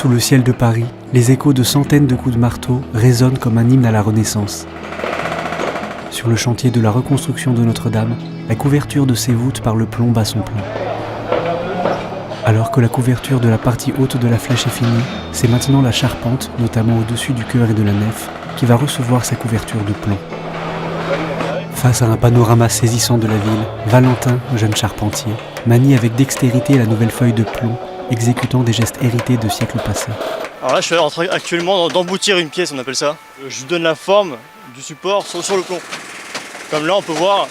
Sous le ciel de Paris, les échos de centaines de coups de marteau résonnent comme un hymne à la Renaissance. Sur le chantier de la reconstruction de Notre-Dame, la couverture de ses voûtes par le plomb bat son plein. Alors que la couverture de la partie haute de la flèche est finie, c'est maintenant la charpente, notamment au-dessus du chœur et de la nef, qui va recevoir sa couverture de plomb. Face à un panorama saisissant de la ville, Valentin, jeune charpentier, manie avec dextérité la nouvelle feuille de plomb, exécutant des gestes hérités de siècles passés. Alors là, je suis en train actuellement d'emboutir une pièce, on appelle ça. Je lui donne la forme du support sur le plomb. Comme là, on peut voir,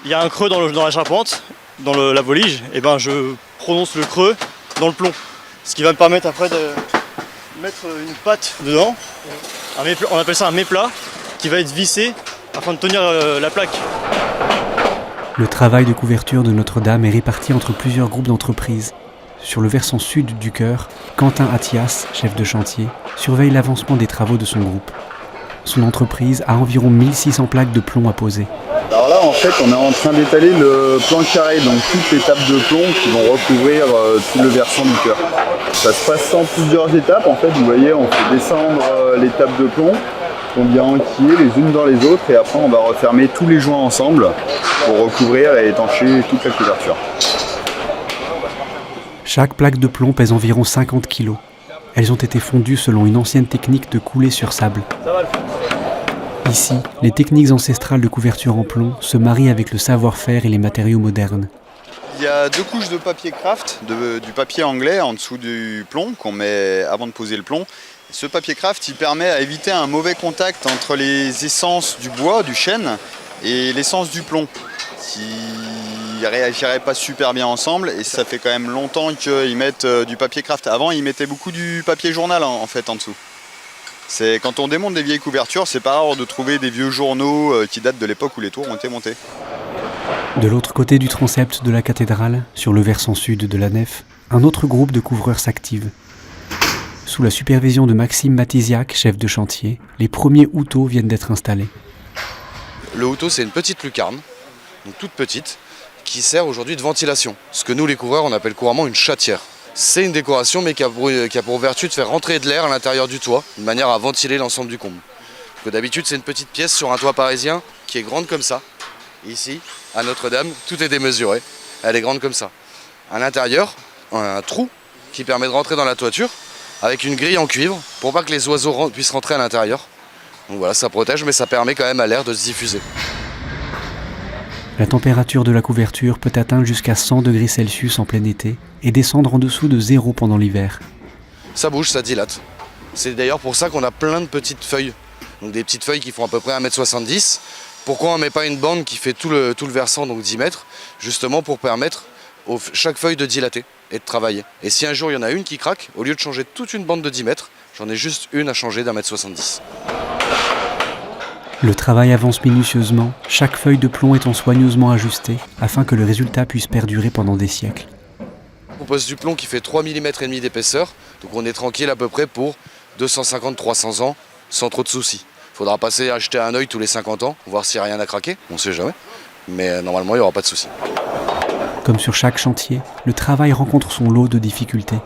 il y a un creux dans la charpente, dans la volige, et ben je prononce le creux dans le plomb. Ce qui va me permettre après de mettre une patte dedans. On appelle ça un méplat, qui va être vissé afin de tenir la plaque. Le travail de couverture de Notre-Dame est réparti entre plusieurs groupes d'entreprises. Sur le versant sud du chœur, Quentin Attias, chef de chantier, surveille l'avancement des travaux de son groupe. Son entreprise a environ 1600 plaques de plomb à poser. Alors là, en fait, on est en train d'étaler le plan carré, donc toutes les tables de plomb qui vont recouvrir tout le versant du chœur. Ça se passe en plusieurs étapes. En fait, vous voyez, on fait descendre les tables de plomb qu'on vient enquiller les unes dans les autres, et après on va refermer tous les joints ensemble pour recouvrir et étancher toute la couverture. Chaque plaque de plomb pèse environ 50 kg. Elles ont été fondues selon une ancienne technique de coulée sur sable. Ici, les techniques ancestrales de couverture en plomb se marient avec le savoir-faire et les matériaux modernes. Il y a 2 couches de papier craft, du papier anglais en dessous du plomb qu'on met avant de poser le plomb. Ce papier craft, il permet à éviter un mauvais contact entre les essences du bois, du chêne, et l'essence du plomb, qui ne réagiraient pas super bien ensemble, et ça fait quand même longtemps qu'ils mettent du papier craft. Avant, ils mettaient beaucoup du papier journal en fait en dessous. Quand on démonte des vieilles couvertures, c'est pas rare de trouver des vieux journaux qui datent de l'époque où les tours ont été montées. De l'autre côté du transept de la cathédrale, sur le versant sud de la nef, un autre groupe de couvreurs s'active. Sous la supervision de Maxime Matysiak, chef de chantier, les premiers houteaux viennent d'être installés. Le houteau, c'est une petite lucarne, donc toute petite, qui sert aujourd'hui de ventilation. Ce que nous, les couvreurs, on appelle couramment une chatière. C'est une décoration, mais qui a pour vertu de faire rentrer de l'air à l'intérieur du toit, de manière à ventiler l'ensemble du comble. D'habitude, c'est une petite pièce sur un toit parisien qui est grande comme ça. Ici, à Notre-Dame, tout est démesuré. Elle est grande comme ça. À l'intérieur, un trou qui permet de rentrer dans la toiture, avec une grille en cuivre, pour pas que les oiseaux puissent rentrer à l'intérieur. Donc voilà, ça protège, mais ça permet quand même à l'air de se diffuser. La température de la couverture peut atteindre jusqu'à 100 degrés Celsius en plein été et descendre en dessous de 0 pendant l'hiver. Ça bouge, ça dilate. C'est d'ailleurs pour ça qu'on a plein de petites feuilles. Donc des petites feuilles qui font à peu près 1,70 m. Pourquoi on ne met pas une bande qui fait tout le versant, donc 10 mètres, justement pour permettre chaque feuille de dilater et de travailler. Et si un jour il y en a une qui craque, au lieu de changer toute une bande de 10 mètres, j'en ai juste une à changer d'1,70 m. Le travail avance minutieusement, chaque feuille de plomb étant soigneusement ajustée afin que le résultat puisse perdurer pendant des siècles. On pose du plomb qui fait 3,5 mm d'épaisseur, donc on est tranquille à peu près pour 250-300 ans sans trop de soucis. Il faudra passer à acheter un œil tous les 50 ans, voir s'il n'y a rien à craquer, on ne sait jamais, mais normalement il n'y aura pas de soucis. Comme sur chaque chantier, le travail rencontre son lot de difficultés.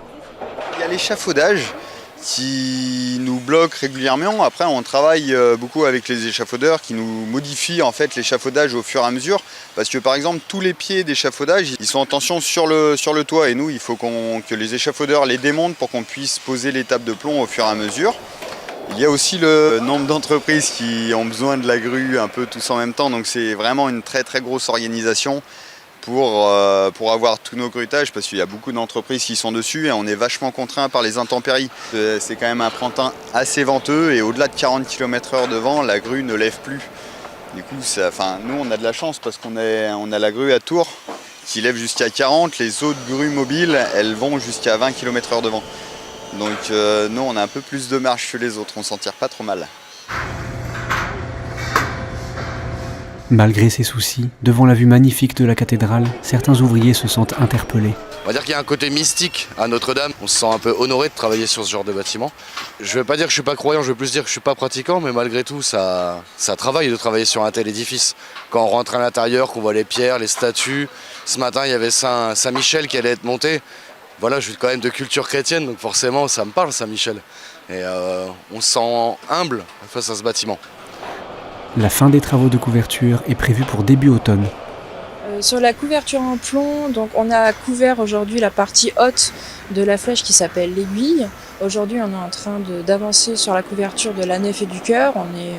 Il y a l'échafaudage qui nous bloque régulièrement. Après, on travaille beaucoup avec les échafaudeurs qui nous modifient en fait l'échafaudage au fur et à mesure. Parce que par exemple, tous les pieds d'échafaudage, ils sont en tension sur le toit. Et nous, il faut que les échafaudeurs les démontent pour qu'on puisse poser les tables de plomb au fur et à mesure. Il y a aussi le nombre d'entreprises qui ont besoin de la grue un peu tous en même temps. Donc c'est vraiment une très très grosse organisation pour avoir tous nos grutages, parce qu'il y a beaucoup d'entreprises qui sont dessus et on est vachement contraint par les intempéries. C'est quand même un printemps assez venteux et au-delà de 40 km/h de vent, la grue ne lève plus. Du coup, nous on a de la chance parce qu'on a la grue à Tours qui lève jusqu'à 40, les autres grues mobiles elles vont jusqu'à 20 km/h de vent. Donc nous on a un peu plus de marge que les autres, on s'en tire pas trop mal. Malgré ces soucis, devant la vue magnifique de la cathédrale, certains ouvriers se sentent interpellés. On va dire qu'il y a un côté mystique à Notre-Dame. On se sent un peu honoré de travailler sur ce genre de bâtiment. Je ne vais pas dire que je ne suis pas croyant, je vais plus dire que je ne suis pas pratiquant, mais malgré tout, ça travaille de travailler sur un tel édifice. Quand on rentre à l'intérieur, qu'on voit les pierres, les statues. Ce matin, il y avait Saint-Michel qui allait être monté. Voilà, je suis quand même de culture chrétienne, donc forcément ça me parle Saint-Michel. Et on se sent humble face à ce bâtiment. La fin des travaux de couverture est prévue pour début automne. Sur la couverture en plomb, donc on a couvert aujourd'hui la partie haute de la flèche qui s'appelle l'aiguille. Aujourd'hui, on est en train d'avancer sur la couverture de la nef et du chœur. On est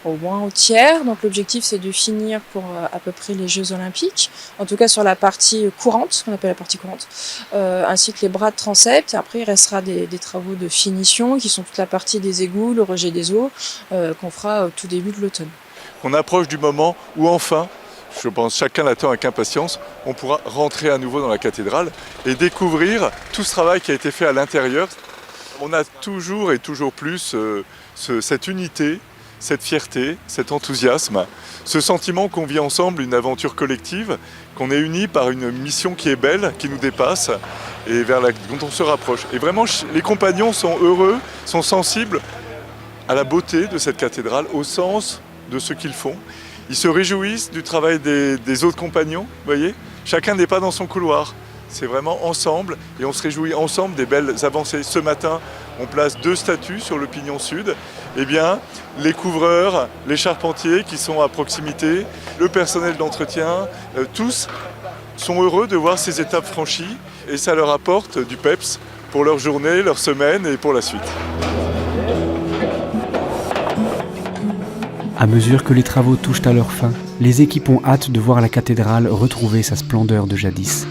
au moins au tiers. Donc l'objectif, c'est de finir pour à peu près les Jeux Olympiques. En tout cas sur la partie courante, ce qu'on appelle la partie courante, ainsi que les bras de transept. Après, il restera des travaux de finition qui sont toute la partie des égouts, le rejet des eaux, qu'on fera au tout début de l'automne. On approche du moment où enfin, je pense chacun l'attend avec impatience, on pourra rentrer à nouveau dans la cathédrale et découvrir tout ce travail qui a été fait à l'intérieur. On a toujours et toujours plus cette unité, cette fierté, cet enthousiasme, ce sentiment qu'on vit ensemble, une aventure collective, qu'on est unis par une mission qui est belle, qui nous dépasse et dont on se rapproche. Et vraiment, les compagnons sont heureux, sont sensibles à la beauté de cette cathédrale, au sens de ce qu'ils font. Ils se réjouissent du travail des autres compagnons, vous voyez. Chacun n'est pas dans son couloir. C'est vraiment ensemble et on se réjouit ensemble des belles avancées. Ce matin, on place 2 statues sur le pignon sud. Eh bien, les couvreurs, les charpentiers qui sont à proximité, le personnel d'entretien, tous sont heureux de voir ces étapes franchies et ça leur apporte du peps pour leur journée, leur semaine et pour la suite. À mesure que les travaux touchent à leur fin, les équipes ont hâte de voir la cathédrale retrouver sa splendeur de jadis.